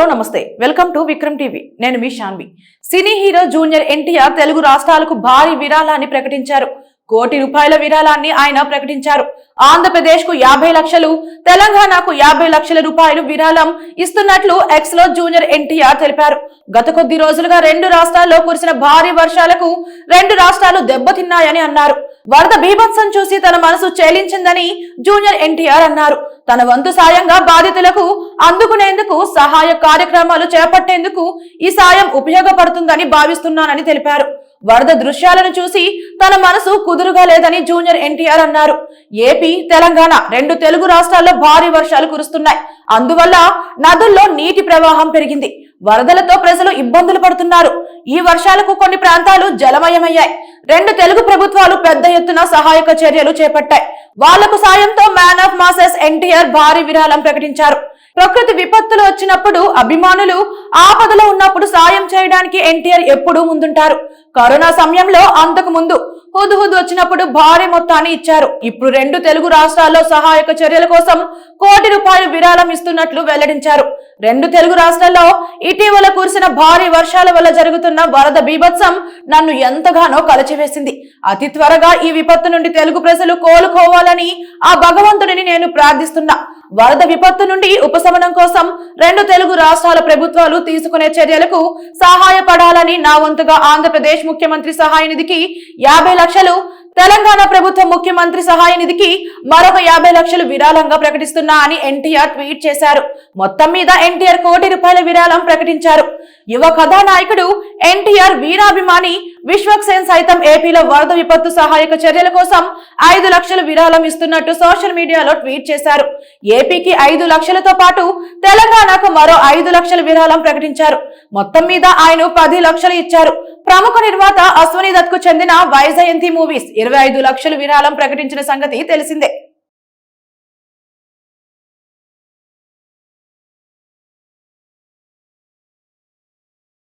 hello నమస్తే welcome to Vikram TV నేను మీ Shanvi cine hero junior NTR Telugu రాష్ట్రాలకు భారీ విరాళాన్ని ప్రకటించారు ₹1 కోటి విరాళాన్ని ఆయన ప్రకటించారు ఆంధ్రప్రదేశ్ కు 50 లక్షలు తెలంగాణకు 50 లక్షల రూపాయలు విరాళం ఇస్తున్నట్లు ఎక్స్ లో జూనియర్ ఎన్టీఆర్ తెలిపారు గత కొద్ది రోజులుగా రెండు రాష్ట్రాల్లో కురిసిన భారీ వర్షాలకు రెండు రాష్ట్రాలు దెబ్బతిన్నాయని అన్నారు వరద బీభత్సం చూసి తన మనసు చెలించిందని జూనియర్ ఎన్టీఆర్ అన్నారు తన వంతు సాయంగా బాధితులకు అందుకునేందుకు సహాయ కార్యక్రమాలు చేపట్టేందుకు ఈ సాయం ఉపయోగపడుతుందని భావిస్తున్నానని తెలిపారు వరద దృశ్యాలను చూసి తన మనసు కుదురుగా లేదని జూనియర్ ఎన్టీఆర్ అన్నారు ఏపీ తెలంగాణ రెండు తెలుగు రాష్ట్రాల్లో భారీ వర్షాలు కురుస్తున్నాయి అందువల్ల నదుల్లో నీటి ప్రవాహం పెరిగింది వరదలతో ప్రజలు ఇబ్బందులు పడుతున్నారు ఈ వర్షాలకు కొన్ని ప్రాంతాలు జలమయమయ్యాయి రెండు తెలుగు ప్రభుత్వాలు పెద్ద ఎత్తున సహాయక చర్యలు చేపట్టాయి వాళ్లకు సాయంతో మ్యాన్ ఆఫ్ మాసెస్ ఎన్టీఆర్ భారీ విరాళం ప్రకటించారు ప్రకృతి విపత్తులు వచ్చినప్పుడు అభిమానులు ఆపదలో ఉన్నప్పుడు సాయం చేయడానికి ఎన్టీఆర్ ఎప్పుడూ ముందుంటారు కరోనా సమయంలో అంతకు ముందు హుద్హుద్ వచ్చినప్పుడు భారీ మొత్తాన్ని ఇచ్చారు ఇప్పుడు రెండు తెలుగు రాష్ట్రాల్లో సహాయక చర్యల కోసం ₹1 కోటి విరాళం ఇస్తున్నట్లు వెల్లడించారు రెండు తెలుగు రాష్ట్రాల్లో ఇటీవల కురిసిన భారీ వర్షాల వల్ల జరుగుతున్న వరద బీభత్సం నన్ను ఎంతగానో కలచివేసింది అతి త్వరగా ఈ విపత్తు నుండి తెలుగు ప్రజలు కోలుకోవాలని ఆ భగవంతుడిని నేను ప్రార్థిస్తున్నా వరద విపత్తు నుండి ఉపశమనం కోసం రెండు తెలుగు రాష్ట్రాల ప్రభుత్వాలు తీసుకునే చర్యలకు సహాయపడాలని నా వంతుగా ఆంధ్రప్రదేశ్ ముఖ్యమంత్రి సహాయ నిధికి 50 లక్షలు తెలంగాణ ప్రభుత్వ ముఖ్యమంత్రి సహాయ నిధికి మరొక 50 లక్షలు విరాళంగా ప్రకటిస్తున్నా అని ఎన్టీఆర్ ట్వీట్ చేశారు మొత్తం మీద ఎన్టీఆర్ ₹1 కోటి విరాళం ప్రకటించారు యువ కథానాయకుడు ఎన్టీఆర్ వీరాభిమాని విశ్వక్సేన్ సైతం ఏపీలో వరద విపత్తు సహాయక చర్యల కోసం 5 లక్షలు విరాళం ఇస్తున్నట్టు సోషల్ మీడియాలో ట్వీట్ చేశారు ఏపీకి 5 లక్షలతో పాటు తెలంగాణకు మరో 5 లక్షల విరాళం ప్రకటించారు మొత్తం మీద ఆయన 10 లక్షలు ఇచ్చారు ప్రముఖ నిర్మాత అశ్వనీ దత్ కు చెందిన వైజయంతి మూవీస్ 25 లక్షలు విరాళం ప్రకటించిన సంగతి తెలిసిందే